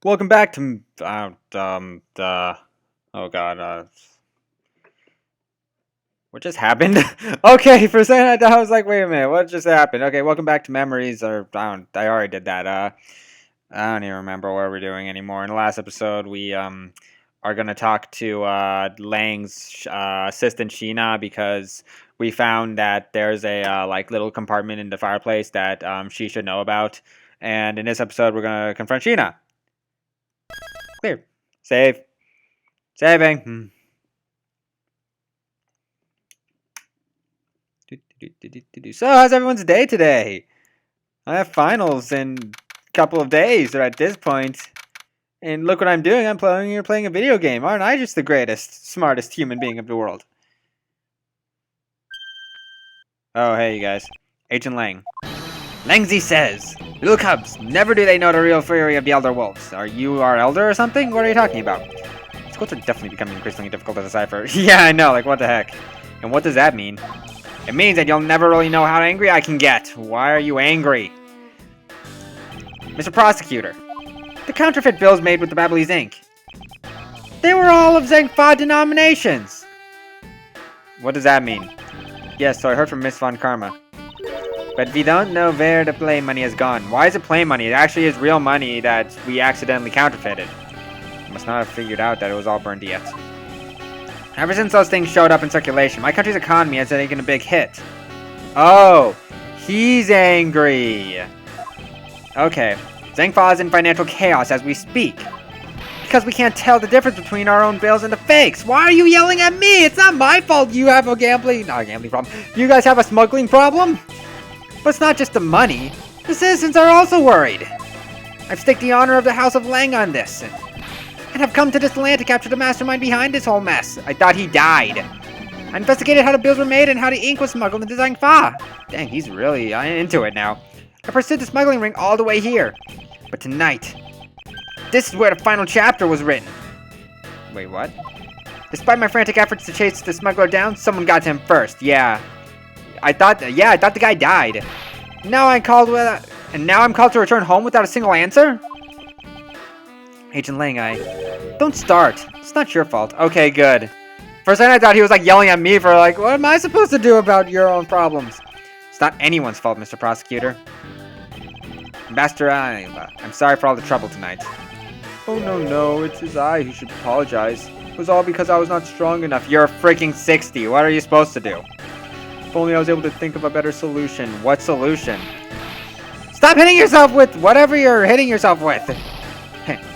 Welcome back to oh god, what just happened? Okay, for a second I was like, wait a minute, what just happened? Okay, welcome back to memories, or I already did that. I don't even remember what we're doing anymore. In the last episode, we are gonna talk to Lang's assistant Sheena because we found that there's a like little compartment in the fireplace that she should know about, and in this episode, we're gonna confront Sheena. Clear. Save. Saving. So, how's everyone's day today? I have finals in a couple of days, or at this point. And look what I'm doing. I'm playing a video game. Aren't I just the greatest, smartest human being of the world? Oh, hey, you guys. Agent Lang. Langzy says, little cubs, never do they know the real fury of the elder wolves. Are you our elder or something? What are you talking about? These quotes are definitely becoming increasingly difficult to decipher. Yeah, I know, like what the heck. And what does that mean? It means that you'll never really know how angry I can get. Why are you angry? Mr. Prosecutor, the counterfeit bills made with the Babbly's ink. They were all of Zengfa denominations. What does that mean? Yes, so I heard from Miss Von Karma. But we don't know where the play money has gone. Why is it play money? It actually is real money that we accidentally counterfeited. I must not have figured out that it was all burned yet. Ever since those things showed up in circulation, my country's economy has taken a big hit. Oh, he's angry. Okay, Zengfa is in financial chaos as we speak. Because we can't tell the difference between our own bills and the fakes. Why are you yelling at me? It's not my fault you have not a gambling problem. You guys have a smuggling problem? But it's not just the money. The citizens are also worried. I've staked the honor of the House of Lang on this. And have come to this land to capture the mastermind behind this whole mess. I thought he died. I investigated how the bills were made and how the ink was smuggled into Zangfa. Dang, he's really into it now. I pursued the smuggling ring all the way here. But tonight, this is where the final chapter was written. Wait, what? Despite my frantic efforts to chase the smuggler down, someone got to him first. Yeah. I thought the guy died. Now I'm called to return home without a single answer? Agent Lang, don't start. It's not your fault. Okay, good. For a second I thought he was like yelling at me for like, what am I supposed to do about your own problems? It's not anyone's fault, Mr. Prosecutor. Ambassador, I'm sorry for all the trouble tonight. Oh no, it is I who should apologize. It was all because I was not strong enough. You're freaking 60. What are you supposed to do? If only I was able to think of a better solution. What solution? Stop hitting yourself with whatever you're hitting yourself with.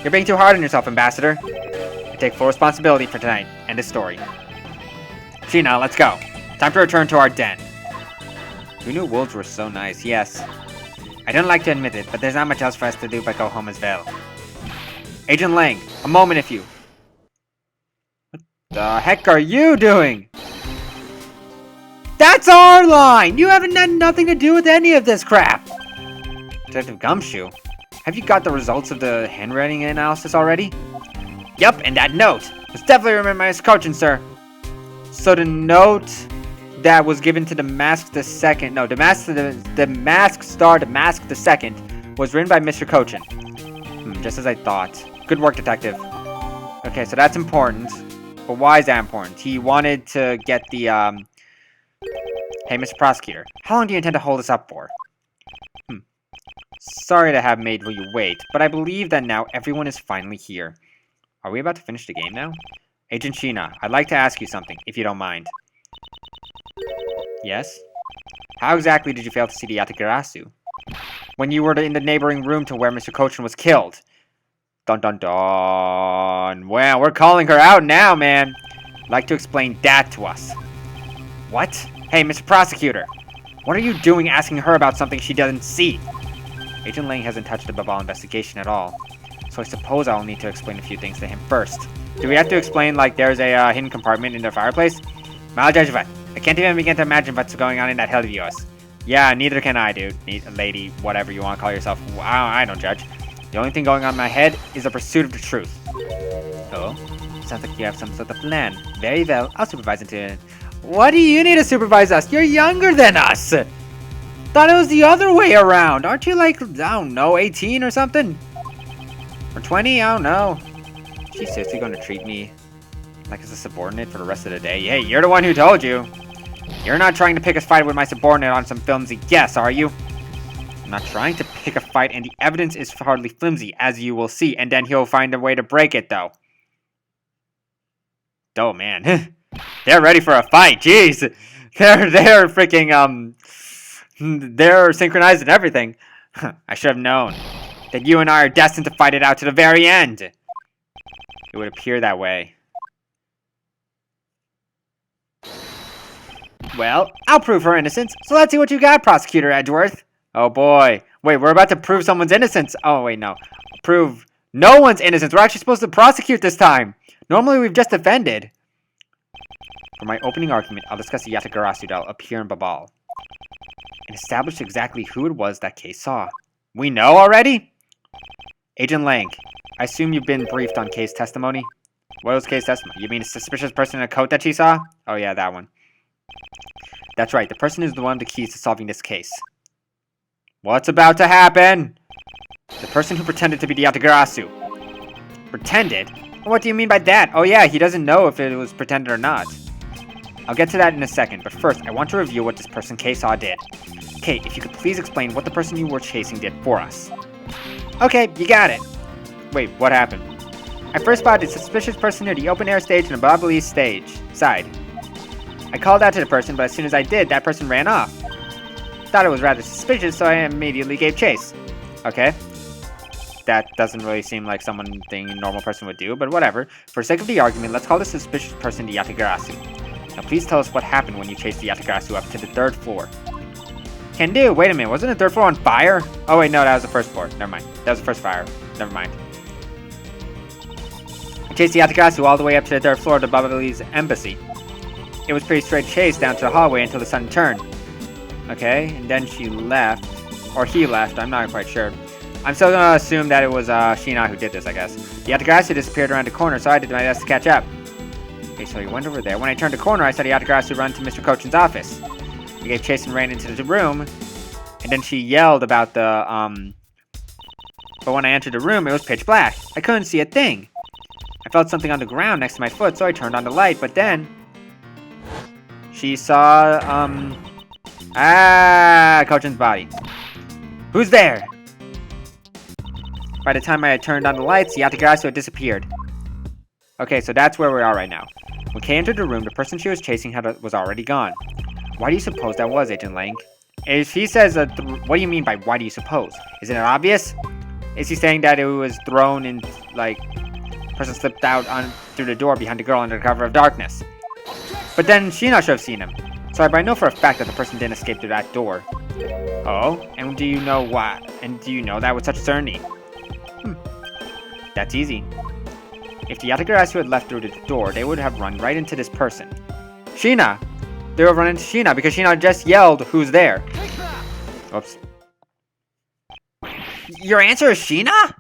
You're being too hard on yourself, Ambassador. I take full responsibility for tonight. End of story. Sheena, let's go. Time to return to our den. Who knew wolves were so nice? Yes. I don't like to admit it, but there's not much else for us to do but go home as well. Agent Lang, a moment if you... What the heck are you doing? That's our line! You haven't had nothing to do with any of this crap! Detective Gumshoe, have you got the results of the handwriting analysis already? Yup, and that note! It's definitely remembered by Miss Cochin, sir. So the note that was given to the Mask the Second... No, the Mask Star, the Mask the Second, was written by Mr. Cochin. Just as I thought. Good work, Detective. Okay, so that's important. But why is that important? He wanted to get the, Hey, Mr. Prosecutor, how long do you intend to hold us up for? Sorry to have made you wait, but I believe that now everyone is finally here. Are we about to finish the game now? Agent Sheena, I'd like to ask you something, if you don't mind. Yes? How exactly did you fail to see the yatagarasu? When you were in the neighboring room to where Mr. Cochin was killed. Dun dun dun. Well, we're calling her out now, man. I'd like to explain that to us. What? Hey, Mr. Prosecutor. What are you doing asking her about something she doesn't see? Agent Lang hasn't touched the Babal investigation at all. So I suppose I'll need to explain a few things to him first. Do we have to explain, like, there's a hidden compartment in the fireplace? Malajajvat. I can't even begin to imagine what's going on in that hell of yours. Yeah, neither can I, dude. Lady, whatever you want to call yourself. I don't judge. The only thing going on in my head is the pursuit of the truth. Oh? Sounds like you have some sort of plan. Very well, I'll supervise it to... What do you need to supervise us? You're younger than us! Thought it was the other way around. Aren't you like, I don't know, 18 or something? Or 20? I don't know. She's seriously going to treat me like as a subordinate for the rest of the day? Hey, you're the one who told you. You're not trying to pick a fight with my subordinate on some flimsy guess, are you? I'm not trying to pick a fight, and the evidence is hardly flimsy, as you will see, and then he'll find a way to break it, though. Oh, man. They're ready for a fight, jeez! They're freaking, they're synchronized and everything. I should have known that you and I are destined to fight it out to the very end. It would appear that way. Well, I'll prove her innocence, so let's see what you got, Prosecutor Edgeworth. Oh boy. Wait, we're about to prove someone's innocence. Oh, wait, no. Prove no one's innocence. We're actually supposed to prosecute this time. Normally, we've just defended. For my opening argument, I'll discuss the yatagarasu doll up here in Babal and establish exactly who it was that Kay saw. We know already? Agent Lang, I assume you've been briefed on Kay's testimony? What was Kay's testimony? You mean a suspicious person in a coat that she saw? Oh yeah, that one. That's right, the person is the one of the keys to solving this case. What's about to happen? The person who pretended to be the yatagarasu. Pretended? What do you mean by that? Oh yeah, he doesn't know if it was pretended or not. I'll get to that in a second, but first, I want to review what this person Kay saw did. Kay, if you could please explain what the person you were chasing did for us. Okay, you got it. Wait, what happened? I first spotted a suspicious person near the open-air stage in the Babali side. I called out to the person, but as soon as I did, that person ran off. Thought it was rather suspicious, so I immediately gave chase. Okay. That doesn't really seem like something a normal person would do, but whatever. For the sake of the argument, let's call the suspicious person the yatagarasu. Now please tell us what happened when you chased the yatagarasu up to the 3rd floor. Can do. Wait a minute, wasn't the 3rd floor on fire? Oh wait, no, that was the 1st floor. Never mind. That was the 1st fire. Never mind. I chased the yatagarasu all the way up to the 3rd floor of the Babali's embassy. It was pretty straight chase down to the hallway until the sun turned. Okay, and then she left. Or he left, I'm not quite sure. I'm still gonna assume that it was Sheena who did this, I guess. The yatagarasu disappeared around the corner, so I did my best to catch up. Okay, so he went over there. When I turned the corner, I saw the yatagarasu run to Mr. Cochin's office. He gave chase and ran into the room, and then she yelled about the, But when I entered the room, it was pitch black. I couldn't see a thing. I felt something on the ground next to my foot, so I turned on the light, but then... she saw, Cochin's body. Who's there? By the time I had turned on the lights, the yatagarasu had disappeared. Okay, so that's where we are right now. When Kay entered the room, the person she was chasing was already gone. Why do you suppose that was, Agent Lang? If he says, what do you mean by why do you suppose? Isn't it obvious? Is he saying that it was thrown in, like, person slipped out through the door behind the girl under the cover of darkness? But then Sheena should have seen him. So I know for a fact that the person didn't escape through that door. Oh? And do you know why? And do you know that with such certainty? That's easy. If the yatagarasu had left through the door, they would have run right into this person. Sheena! They would have run into Sheena because Sheena just yelled, "Who's there?" Oops. Your answer is Sheena?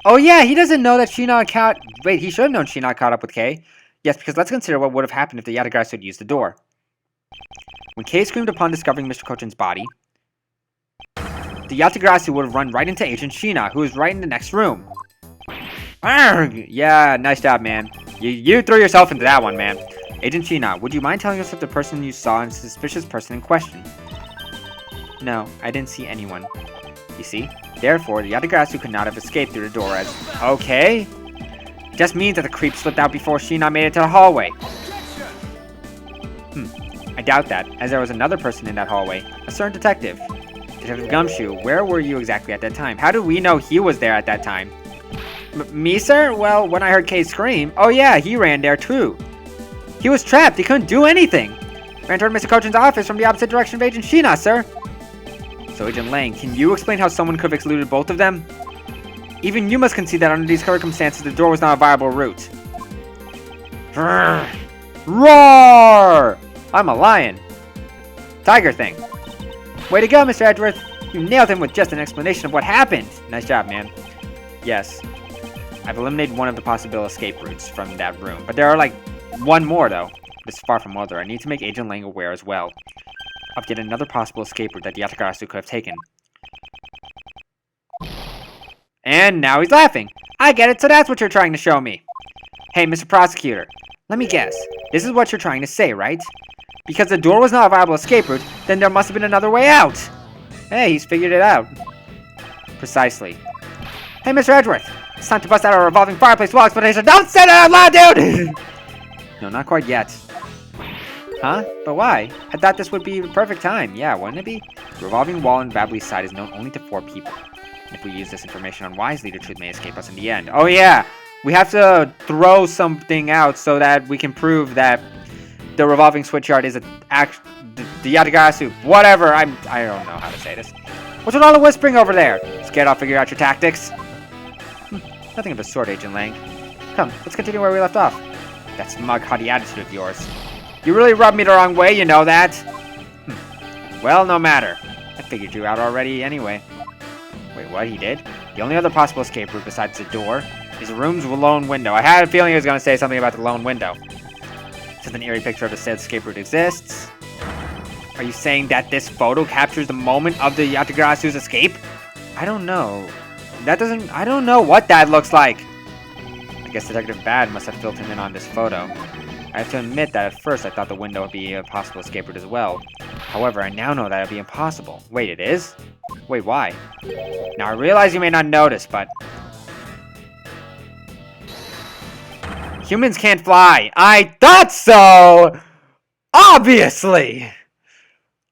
Oh yeah, he doesn't know that Sheena Wait, he should have known Sheena caught up with Kay. Yes, because let's consider what would have happened if the yatagarasu had used the door. When Kay screamed upon discovering Mr. Cochin's body, the yatagarasu would have run right into Agent Sheena, who was right in the next room. Arrgh! Yeah, nice job, man. You threw yourself into that one, man. Agent Sheena, would you mind telling us if the person you saw is a suspicious person in question? No, I didn't see anyone. You see? Therefore, the yatagarasu could not have escaped through the door as... Okay? Just means that the creep slipped out before Sheena made it to the hallway. I doubt that, as there was another person in that hallway. A certain detective. Detective Gumshoe, where were you exactly at that time? How do we know he was there at that time? Me, sir? Well, when I heard Kay scream... Oh yeah, he ran there too. He was trapped. He couldn't do anything. Ran toward Mr. Cochin's office from the opposite direction of Agent Sheena, sir. So, Agent Lang, can you explain how someone could have excluded both of them? Even you must concede that under these circumstances, the door was not a viable route. Roar! I'm a lion. Tiger thing. Way to go, Mr. Edgeworth. You nailed him with just an explanation of what happened. Nice job, man. Yes. I've eliminated one of the possible escape routes from that room, but there are like one more, though. This is far from other. I need to make Agent Lang aware as well of yet another possible escape route that the yatagarasu could have taken. And now he's laughing. I get it, so that's what you're trying to show me. Hey, Mr. Prosecutor, let me guess. This is what you're trying to say, right? Because the door was not a viable escape route, then there must have been another way out. Hey, he's figured it out. Precisely. Hey, Mr. Edgeworth, it's time to bust out our revolving fireplace wall explanation. Don't say that out loud, dude! No, not quite yet. Huh? But why? I thought this would be the perfect time. Yeah, wouldn't it be? The revolving wall on Babley's side is known only to 4 people. And if we use this information unwisely, the truth may escape us in the end. Oh yeah! We have to throw something out so that we can prove that the revolving switchyard is the yatagarasu. Whatever, I don't know how to say this. What's with all the whispering over there? Scared I'll figure out your tactics? Nothing of the sort, Agent Lang. Come, let's continue where we left off. That smug, haughty attitude of yours. You really rubbed me the wrong way, you know that? Well, no matter. I figured you out already anyway. Wait, what? He did? The only other possible escape route besides the door is the room's lone window. I had a feeling he was going to say something about the lone window. Since an eerie picture of the said escape route exists. Are you saying that this photo captures the moment of the Yatagarasu's escape? I don't know. I don't know what that looks like. I guess Detective Bad must have filled him in on this photo. I have to admit that at first I thought the window would be a possible escape route as well. However, I now know that it would be impossible. Wait, it is? Wait, why? Now, I realize you may not notice, but... humans can't fly! I thought so! Obviously!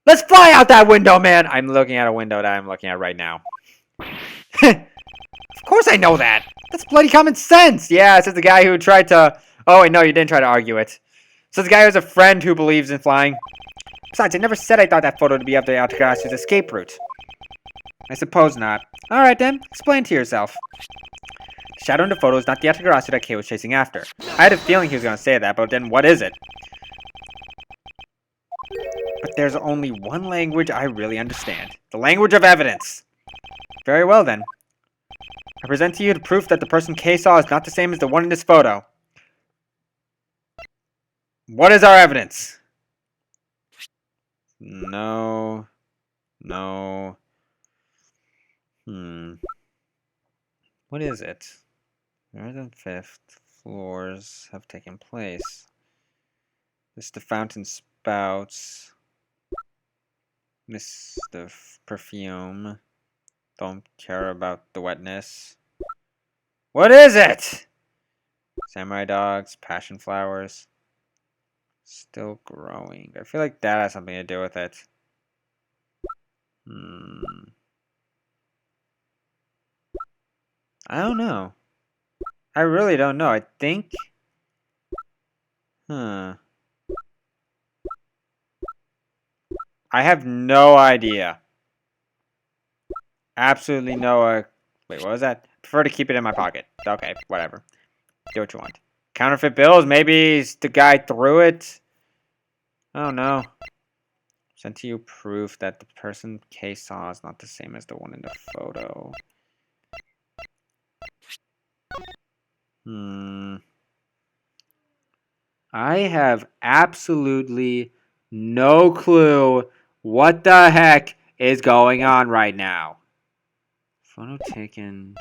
Let's fly out that window, man! I'm looking at a window that I'm looking at right now. Of course I know that! That's bloody common sense! Yeah, says the guy who tried to... Oh, wait, no, you didn't try to argue it. Says the guy who has a friend who believes in flying. Besides, I never said I thought that photo to be of the Yatagarasu's escape route. I suppose not. Alright then, explain to yourself. The shadow in the photo is not the Yatagarasu that Kay was chasing after. I had a feeling he was going to say that, but then what is it? But there's only one language I really understand. The language of evidence. Very well then. I present to you the proof that the person Kay saw is not the same as the one in this photo. What is our evidence? No. No. What is it? Third and fifth floors have taken place. This the fountain spouts. Miss the perfume. Don't care about the wetness. What is it? Samurai dogs, passion flowers. Still growing. I feel like that has something to do with it. I don't know. I really don't know. I think... I have no idea. Absolutely no... Wait, what was that? Prefer to keep it in my pocket. Okay, whatever. Do what you want. Counterfeit bills? Maybe the guy threw it? I don't know. Sent to you proof that the person Kay saw is not the same as the one in the photo. I have absolutely no clue what the heck is going on right now. Photo taken.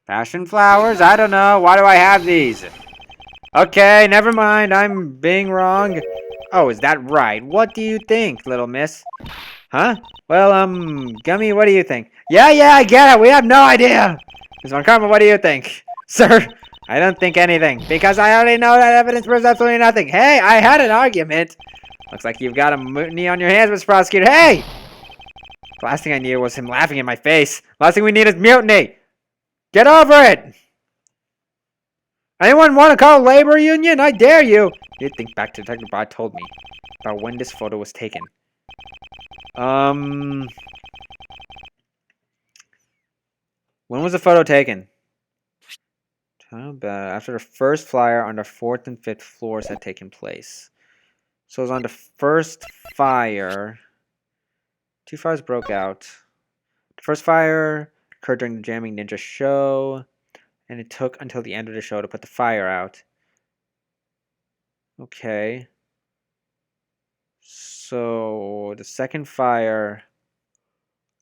Passion flowers? I don't know. Why do I have these? Okay, never mind. I'm being wrong. Oh, is that right? What do you think, little miss? Huh? Well, Gummy, what do you think? Yeah, I get it. We have no idea. Ms. Von Karma, what do you think? Sir, I don't think anything, because I already know that evidence proves absolutely nothing. Hey, I had an argument. Looks like you've got a mutiny on your hands, Mr. Prosecutor. Hey! The last thing I needed was him laughing in my face. Last thing we need is mutiny. Get over it! Anyone want to call a labor union? I dare you! You think back to Detective Bot told me about when this photo was taken. When was the photo taken? After the first flyer on the 4th and 5th floors had taken place. So it was on the first fire. 2 fires broke out. The first fire occurred during the Jamming Ninja show, and it took until the end of the show to put the fire out. Okay. So the second fire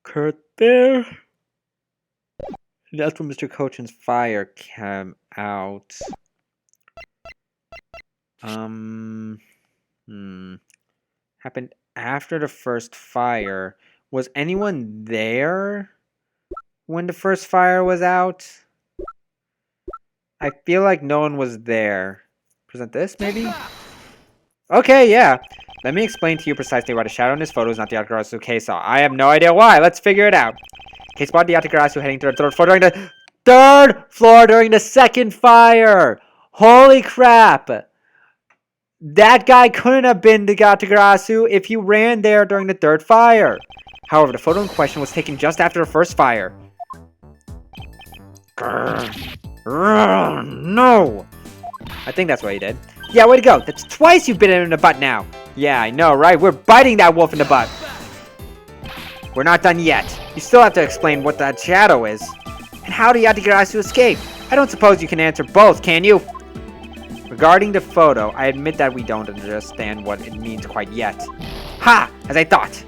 Kurt there. That's when Mr. Cochin's fire came out. Happened after the first fire. Was anyone there when the first fire was out? I feel like no one was there. Present this, maybe? Okay, yeah. Let me explain to you precisely why the shadow in this photo is not the yatagarasu Kei saw. I have no idea why. Let's figure it out. Kei spotted the yatagarasu heading to the third floor during the second fire. Holy crap. That guy couldn't have been the yatagarasu if he ran there during the third fire. However, the photo in question was taken just after the first fire. No! I think that's what he did. Yeah, way to go. That's twice you've bitten him in the butt now. Yeah, I know, right? We're biting that wolf in the butt. We're not done yet. You still have to explain what that shadow is. And how did Yatagarasu escape? I don't suppose you can answer both, can you? Regarding the photo, I admit that we don't understand what it means quite yet. Ha! As I thought.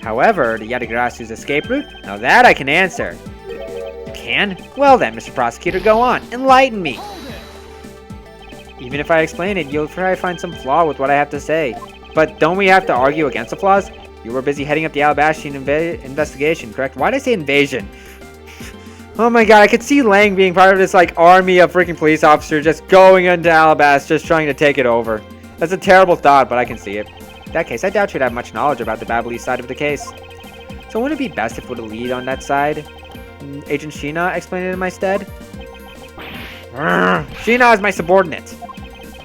However, the Yatagarasu's escape route? Now that I can answer. You can? Well then, Mr. Prosecutor, go on. Enlighten me. Even if I explain it, you'll probably find some flaw with what I have to say. But don't we have to argue against the flaws? You were busy heading up the Alabashian investigation, correct? Why did I say invasion? Oh my god, I could see Lang being part of this, like, army of freaking police officers just going into Alabas, just trying to take it over. That's a terrible thought, but I can see it. In that case, I doubt you'd have much knowledge about the Babalese side of the case. So wouldn't it be best if we would lead on that side? Agent Sheena explained it in my stead? Sheena is my subordinate.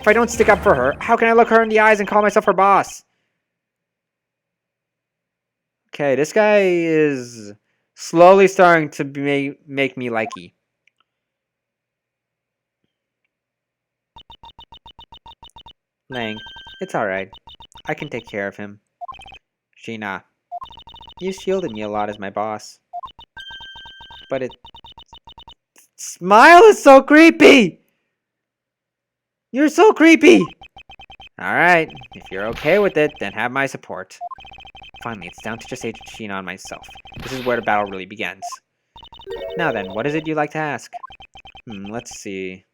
If I don't stick up for her, how can I look her in the eyes and call myself her boss? Okay, this guy is slowly starting to make me likey. Lang, it's alright. I can take care of him. Sheena, you shielded me a lot as my boss. But it... Smile is so creepy! You're so creepy! Alright, if you're okay with it, then have my support. Finally, it's down to just Agent Sheena and myself. This is where the battle really begins. Now then, what is it you'd like to ask? Let's see.